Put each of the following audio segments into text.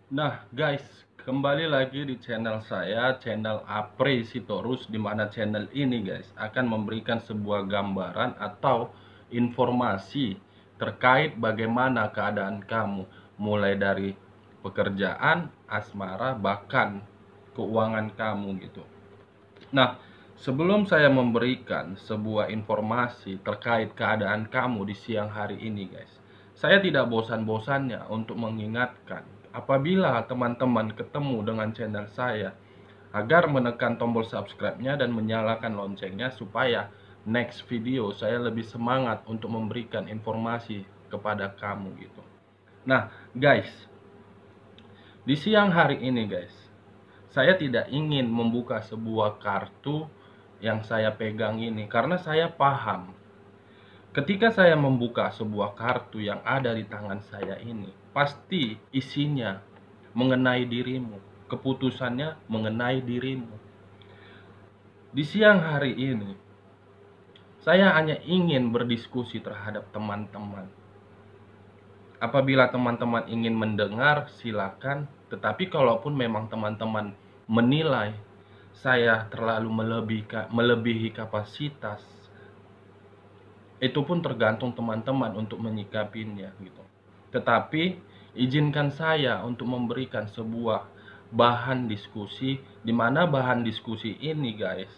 Nah, guys, kembali lagi di channel saya, channel Apri Sitorus, di mana channel ini, guys, akan memberikan sebuah gambaran atau informasi terkait bagaimana keadaan kamu, mulai dari pekerjaan, asmara, bahkan keuangan kamu gitu. Nah, sebelum saya memberikan sebuah informasi terkait keadaan kamu di siang hari ini, guys, saya tidak bosan-bosannya untuk mengingatkan apabila teman-teman ketemu dengan channel saya agar menekan tombol subscribe-nya dan menyalakan loncengnya supaya next video saya lebih semangat untuk memberikan informasi kepada kamu gitu. Nah, guys, di siang hari ini, guys, saya tidak ingin membuka sebuah kartu yang saya pegang ini karena saya paham ketika saya membuka sebuah kartu yang ada di tangan saya ini, pasti isinya mengenai dirimu, keputusannya mengenai dirimu. Di siang hari ini, saya hanya ingin berdiskusi terhadap teman-teman. Apabila teman-teman ingin mendengar, silakan. Tetapi kalaupun memang teman-teman menilai saya terlalu melebihi kapasitas, itu pun tergantung teman-teman untuk menyikapinya gitu. Tetapi izinkan saya untuk memberikan sebuah bahan diskusi, di mana bahan diskusi ini, guys,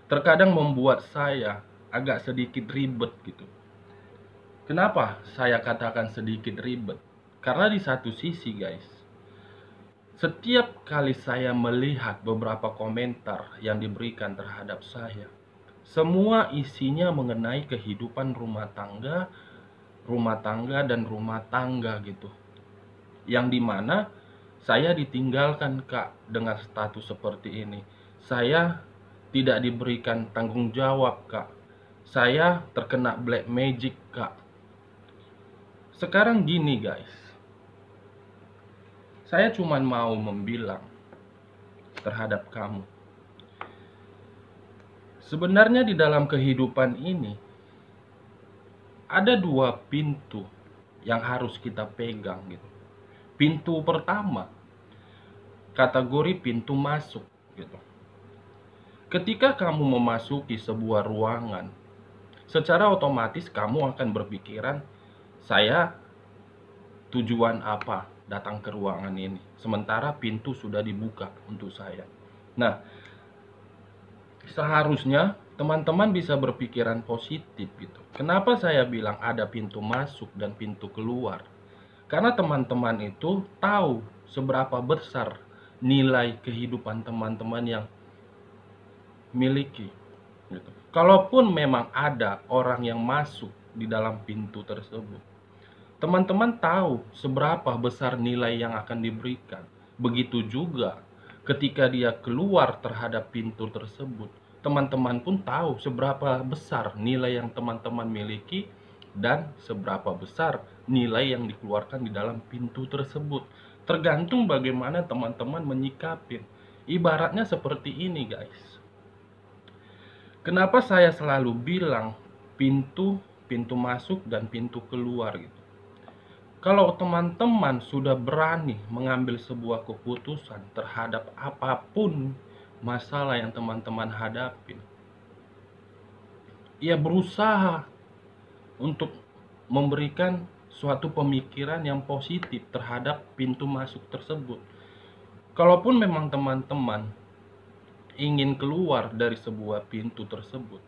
terkadang membuat saya agak sedikit ribet gitu. Kenapa saya katakan sedikit ribet? Karena di satu sisi, guys, setiap kali saya melihat beberapa komentar yang diberikan terhadap saya, semua isinya mengenai kehidupan rumah tangga dan rumah tangga gitu. Yang dimana saya ditinggalkan, Kak, dengan status seperti ini. Saya tidak diberikan tanggung jawab, Kak. Saya terkena black magic, Kak. Sekarang gini, guys. Saya cuma mau membilang terhadap kamu. Sebenarnya di dalam kehidupan ini ada dua pintu yang harus kita pegang gitu. Pintu pertama, kategori pintu masuk gitu. Ketika kamu memasuki sebuah ruangan, secara otomatis kamu akan berpikiran, saya tujuan apa datang ke ruangan ini, sementara pintu sudah dibuka untuk saya. Nah, seharusnya teman-teman bisa berpikiran positif gitu. Kenapa saya bilang ada pintu masuk dan pintu keluar? Karena teman-teman itu tahu seberapa besar nilai kehidupan teman-teman yang miliki gitu. Kalaupun memang ada orang yang masuk di dalam pintu tersebut, teman-teman tahu seberapa besar nilai yang akan diberikan. Begitu juga ketika dia keluar terhadap pintu tersebut, teman-teman pun tahu seberapa besar nilai yang teman-teman miliki dan seberapa besar nilai yang dikeluarkan di dalam pintu tersebut. Tergantung bagaimana teman-teman menyikapi. Ibaratnya seperti ini, guys. Kenapa saya selalu bilang pintu masuk dan pintu keluar gitu. Kalau teman-teman sudah berani mengambil sebuah keputusan terhadap apapun masalah yang teman-teman hadapi, ia berusaha untuk memberikan suatu pemikiran yang positif terhadap pintu masuk tersebut. Kalaupun memang teman-teman ingin keluar dari sebuah pintu tersebut,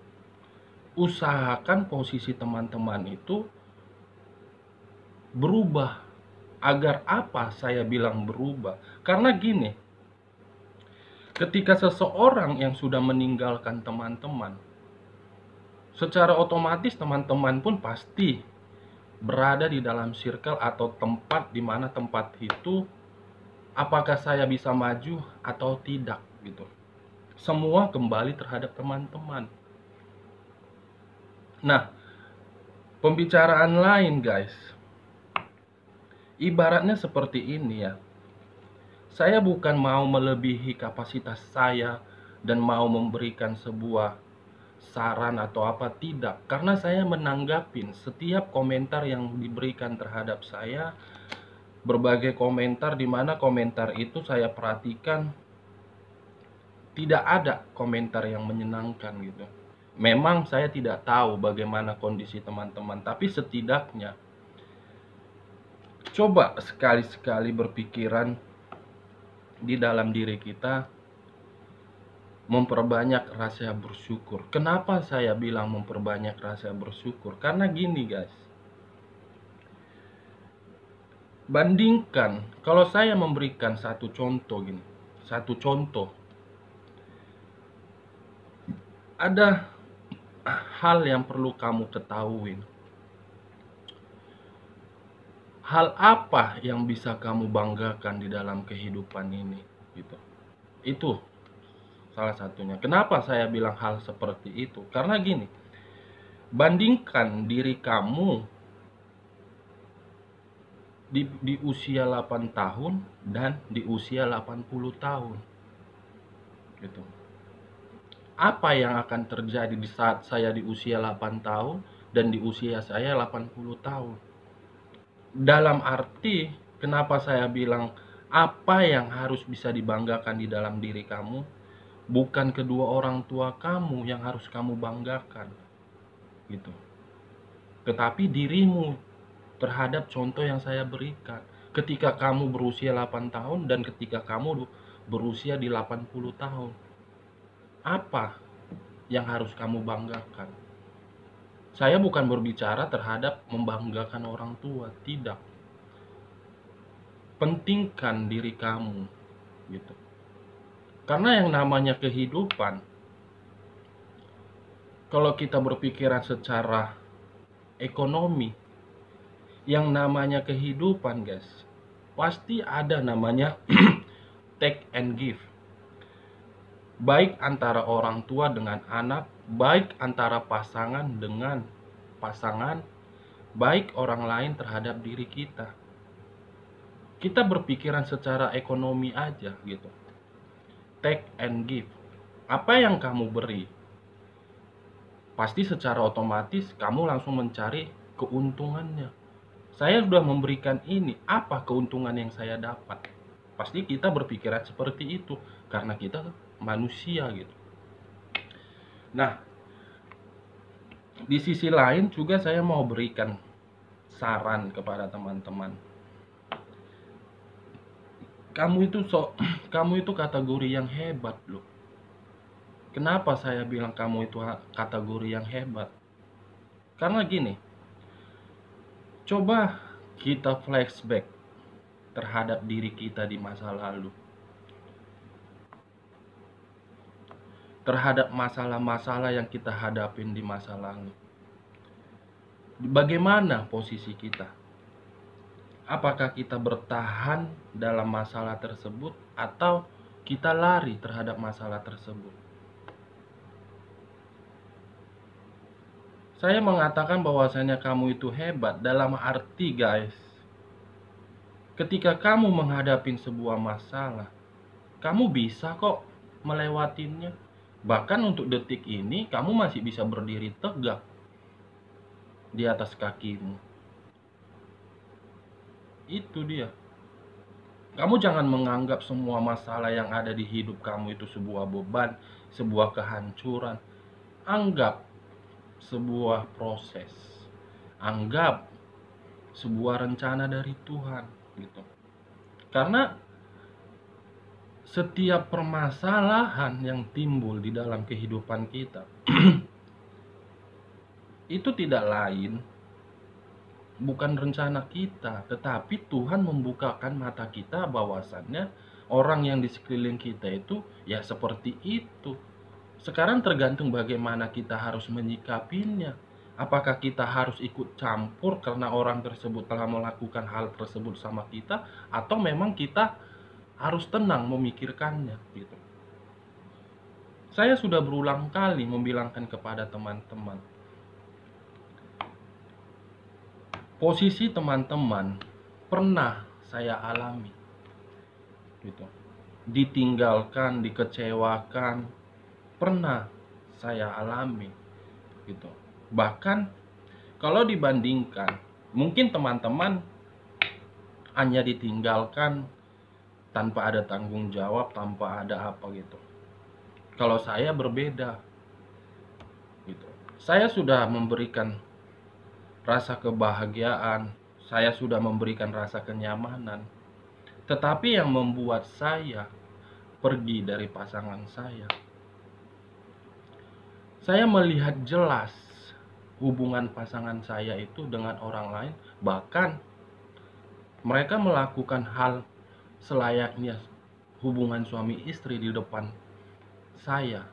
usahakan posisi teman-teman itu berubah. Agar apa saya bilang berubah? Karena gini, ketika seseorang yang sudah meninggalkan teman-teman, secara otomatis teman-teman pun pasti berada di dalam circle atau tempat di mana tempat itu apakah saya bisa maju atau tidak gitu. Semua kembali terhadap teman-teman. Nah, pembicaraan lain, guys, ibaratnya seperti ini ya. Saya bukan mau melebihi kapasitas saya dan mau memberikan sebuah saran atau apa, tidak. Karena saya menanggapin setiap komentar yang diberikan terhadap saya, berbagai komentar, di mana komentar itu saya perhatikan tidak ada komentar yang menyenangkan gitu. Memang saya tidak tahu bagaimana kondisi teman-teman, tapi setidaknya coba sekali-sekali berpikiran di dalam diri kita, memperbanyak rasa bersyukur. Kenapa saya bilang memperbanyak rasa bersyukur? Karena gini guys, bandingkan kalau saya memberikan satu contoh gini, satu contoh, ada hal yang perlu kamu ketahui. Hal apa yang bisa kamu banggakan di dalam kehidupan ini gitu. Itu salah satunya. Kenapa saya bilang hal seperti itu? Karena gini, bandingkan diri kamu di usia 8 tahun dan di usia 80 tahun gitu. Apa yang akan terjadi di saat saya di usia 8 tahun dan di usia saya 80 tahun? Dalam arti, kenapa saya bilang apa yang harus bisa dibanggakan di dalam diri kamu, bukan kedua orang tua kamu yang harus kamu banggakan gitu, tetapi dirimu terhadap contoh yang saya berikan ketika kamu berusia 8 tahun dan ketika kamu berusia di 80 tahun. Apa yang harus kamu banggakan? Saya bukan berbicara terhadap membanggakan orang tua, tidak. Pentingkan diri kamu gitu. Karena yang namanya kehidupan, kalau kita berpikiran secara ekonomi, yang namanya kehidupan guys, pasti ada namanya take and give. Baik antara orang tua dengan anak, baik antara pasangan dengan pasangan, baik orang lain terhadap diri kita. Kita berpikiran secara ekonomi aja gitu. Take and give. Apa yang kamu beri, pasti secara otomatis kamu langsung mencari keuntungannya. Saya sudah memberikan ini, apa keuntungan yang saya dapat? Pasti kita berpikiran seperti itu karena kita manusia gitu. Nah, di sisi lain juga saya mau berikan saran kepada teman-teman. Kamu itu kategori yang hebat loh. Kenapa saya bilang kamu itu kategori yang hebat? Karena gini, coba kita flashback terhadap diri kita di masa lalu, terhadap masalah-masalah yang kita hadapin di masa lalu. Bagaimana posisi kita? Apakah kita bertahan dalam masalah tersebut atau kita lari terhadap masalah tersebut? Saya mengatakan bahwasanya kamu itu hebat dalam arti guys, ketika kamu menghadapi sebuah masalah, kamu bisa kok melewatinya. Bahkan untuk detik ini kamu masih bisa berdiri tegak di atas kakimu. Itu dia. Kamu jangan menganggap semua masalah yang ada di hidup kamu itu sebuah beban, sebuah kehancuran. Anggap sebuah proses. Anggap sebuah rencana dari Tuhan gitu. Karena setiap permasalahan yang timbul di dalam kehidupan kita itu tidak lain bukan rencana kita, tetapi Tuhan membukakan mata kita bahwasannya orang yang di sekeliling kita itu ya seperti itu. Sekarang tergantung bagaimana kita harus menyikapinya. Apakah kita harus ikut campur karena orang tersebut telah melakukan hal tersebut sama kita, atau memang kita harus tenang memikirkannya gitu. Saya sudah berulang kali membilangkan kepada teman-teman, posisi teman-teman pernah saya alami gitu. Ditinggalkan, dikecewakan, pernah saya alami gitu. Bahkan kalau dibandingkan, mungkin teman-teman hanya ditinggalkan tanpa ada tanggung jawab, tanpa ada apa gitu. Kalau saya berbeda gitu. Saya sudah memberikan rasa kebahagiaan, saya sudah memberikan rasa kenyamanan. Tetapi yang membuat saya pergi dari pasangan saya melihat jelas hubungan pasangan saya itu dengan orang lain, bahkan mereka melakukan hal selayaknya hubungan suami istri di depan saya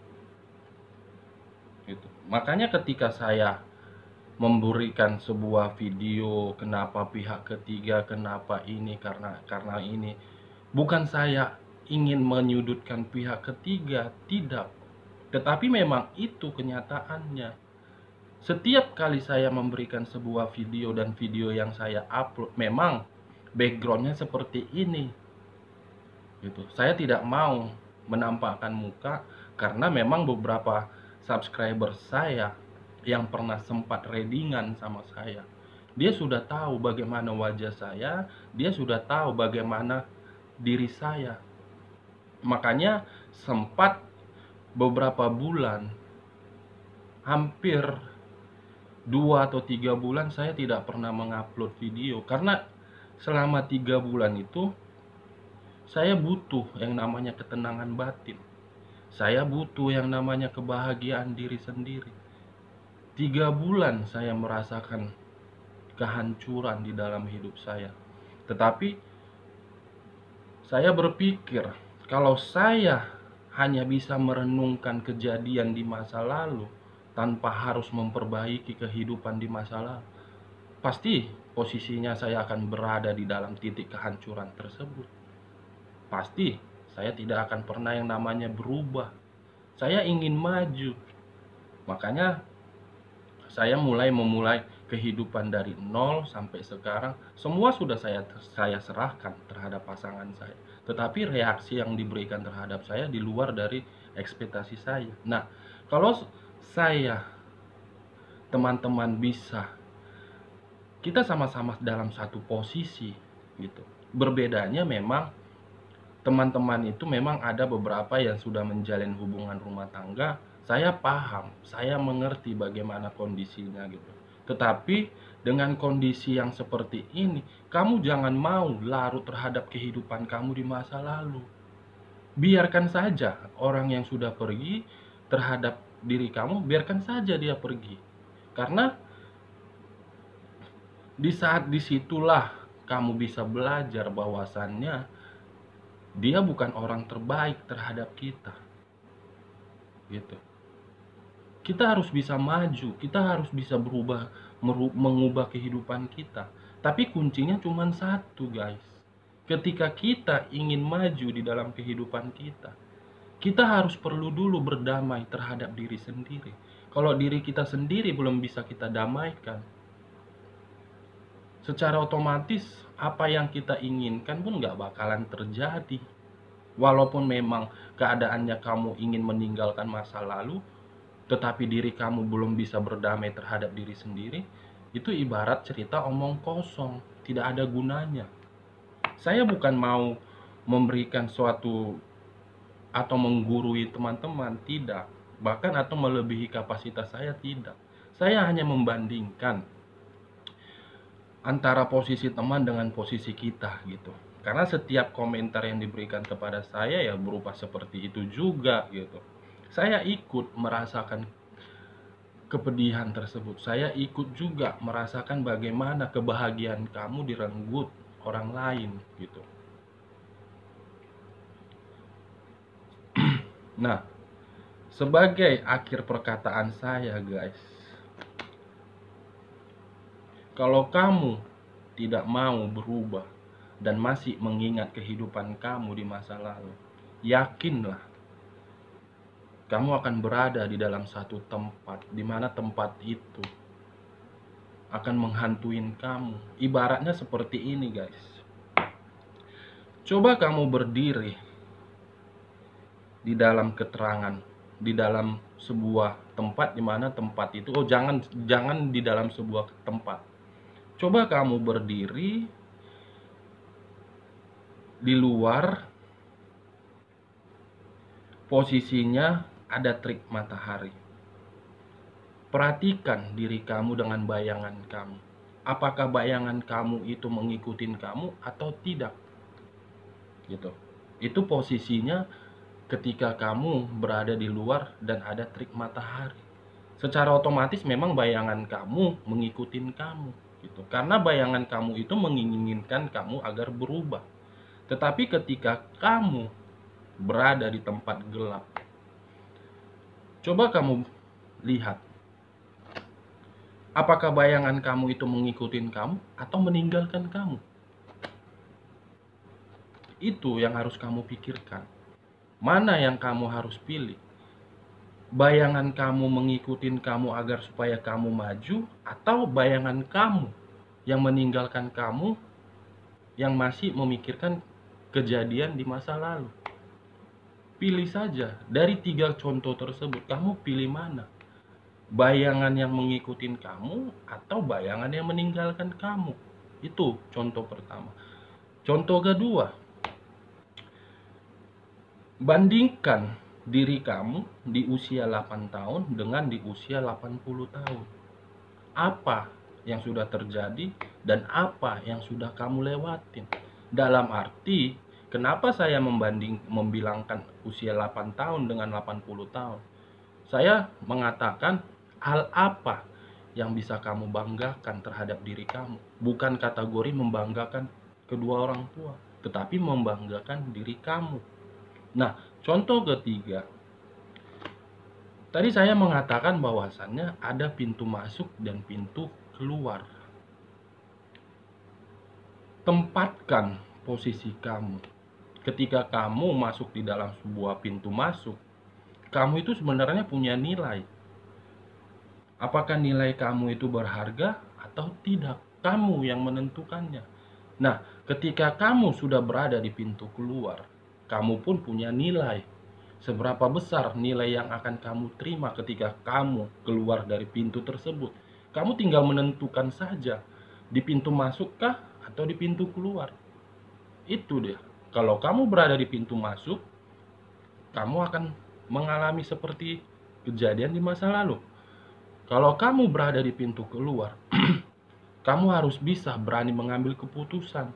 gitu. Makanya ketika saya memberikan sebuah video, kenapa pihak ketiga, kenapa ini, karena ini, bukan saya ingin menyudutkan pihak ketiga, tidak, tetapi memang itu kenyataannya. Setiap kali saya memberikan sebuah video dan video yang saya upload, memang backgroundnya seperti ini gitu. Saya tidak mau menampakkan muka karena memang beberapa subscriber saya yang pernah sempat readingan sama saya, dia sudah tahu bagaimana wajah saya, dia sudah tahu bagaimana diri saya. Makanya sempat beberapa bulan, hampir 2 atau 3 bulan saya tidak pernah mengupload video, karena selama 3 bulan itu saya butuh yang namanya ketenangan batin. Saya butuh yang namanya kebahagiaan diri sendiri. 3 bulan saya merasakan kehancuran di dalam hidup saya. Tetapi saya berpikir, kalau saya hanya bisa merenungkan kejadian di masa lalu tanpa harus memperbaiki kehidupan di masa lalu, pasti posisinya saya akan berada di dalam titik kehancuran tersebut. Pasti saya tidak akan pernah yang namanya berubah. Saya ingin maju. Makanya saya memulai kehidupan dari nol sampai sekarang. Semua sudah saya serahkan terhadap pasangan saya. Tetapi reaksi yang diberikan terhadap saya di luar dari ekspektasi saya. Nah, kalau saya, teman-teman, bisa, kita sama-sama dalam satu posisi gitu. Berbedanya memang teman-teman itu memang ada beberapa yang sudah menjalin hubungan rumah tangga. Saya paham, saya mengerti bagaimana kondisinya gitu. Tetapi dengan kondisi yang seperti ini, kamu jangan mau larut terhadap kehidupan kamu di masa lalu. Biarkan saja orang yang sudah pergi terhadap diri kamu, biarkan saja dia pergi. Karena di saat disitulah kamu bisa belajar bahwasannya dia bukan orang terbaik terhadap kita gitu. Kita harus bisa maju, kita harus bisa berubah, mengubah kehidupan kita. Tapi kuncinya cuma satu, guys. Ketika kita ingin maju di dalam kehidupan kita harus perlu dulu berdamai terhadap diri sendiri. Kalau diri kita sendiri belum bisa kita damaikan, secara otomatis apa yang kita inginkan pun nggak bakalan terjadi. Walaupun memang keadaannya kamu ingin meninggalkan masa lalu, tetapi diri kamu belum bisa berdamai terhadap diri sendiri, itu ibarat cerita omong kosong, tidak ada gunanya. Saya bukan mau memberikan suatu atau menggurui teman-teman, tidak. Bahkan atau melebihi kapasitas saya, tidak. Saya hanya membandingkan antara posisi teman dengan posisi kita gitu. Karena setiap komentar yang diberikan kepada saya ya berupa seperti itu juga gitu. Saya ikut merasakan kepedihan tersebut. Saya ikut juga merasakan bagaimana kebahagiaan kamu direnggut orang lain gitu. Nah, sebagai akhir perkataan saya, guys, kalau kamu tidak mau berubah dan masih mengingat kehidupan kamu di masa lalu, yakinlah kamu akan berada di dalam satu tempat, di mana tempat itu akan menghantuin kamu. Ibaratnya seperti ini, guys. Coba kamu berdiri di dalam keterangan di dalam sebuah tempat, di mana tempat itu, oh jangan di dalam sebuah tempat. Coba kamu berdiri di luar, posisinya ada terik matahari. Perhatikan diri kamu dengan bayangan kamu. Apakah bayangan kamu itu mengikuti kamu atau tidak? Gitu. Itu posisinya ketika kamu berada di luar dan ada terik matahari. Secara otomatis memang bayangan kamu mengikuti kamu gitu. Karena bayangan kamu itu menginginkan kamu agar berubah. Tetapi ketika kamu berada di tempat gelap, coba kamu lihat, apakah bayangan kamu itu mengikuti kamu atau meninggalkan kamu? Itu yang harus kamu pikirkan. Mana yang kamu harus pilih? Bayangan kamu mengikuti kamu agar supaya kamu maju, atau bayangan kamu yang meninggalkan kamu, yang masih memikirkan kejadian di masa lalu? Pilih saja. Dari 3 contoh tersebut, kamu pilih mana? Bayangan yang mengikuti kamu atau bayangan yang meninggalkan kamu? Itu contoh pertama. Contoh kedua, bandingkan diri kamu di usia 8 tahun dengan di usia 80 tahun. Apa yang sudah terjadi dan apa yang sudah kamu lewatin? Dalam arti, kenapa saya membilangkan usia 8 tahun dengan 80 tahun? Saya mengatakan hal apa yang bisa kamu banggakan terhadap diri kamu. Bukan kategori membanggakan kedua orang tua, tetapi membanggakan diri kamu. Nah, contoh ketiga, tadi saya mengatakan bahwasannya ada pintu masuk dan pintu keluar. Tempatkan posisi kamu. Ketika kamu masuk di dalam sebuah pintu masuk, kamu itu sebenarnya punya nilai. Apakah nilai kamu itu berharga atau tidak? Kamu yang menentukannya. Nah, ketika kamu sudah berada di pintu keluar, kamu pun punya nilai. Seberapa besar nilai yang akan kamu terima ketika kamu keluar dari pintu tersebut? Kamu tinggal menentukan saja, di pintu masukkah atau di pintu keluar. Itu dia. Kalau kamu berada di pintu masuk, kamu akan mengalami seperti kejadian di masa lalu. Kalau kamu berada di pintu keluar, kamu harus bisa berani mengambil keputusan,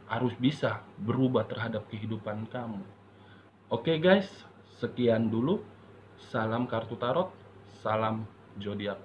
harus bisa berubah terhadap kehidupan kamu. Oke guys, sekian dulu. Salam kartu tarot, salam zodiak.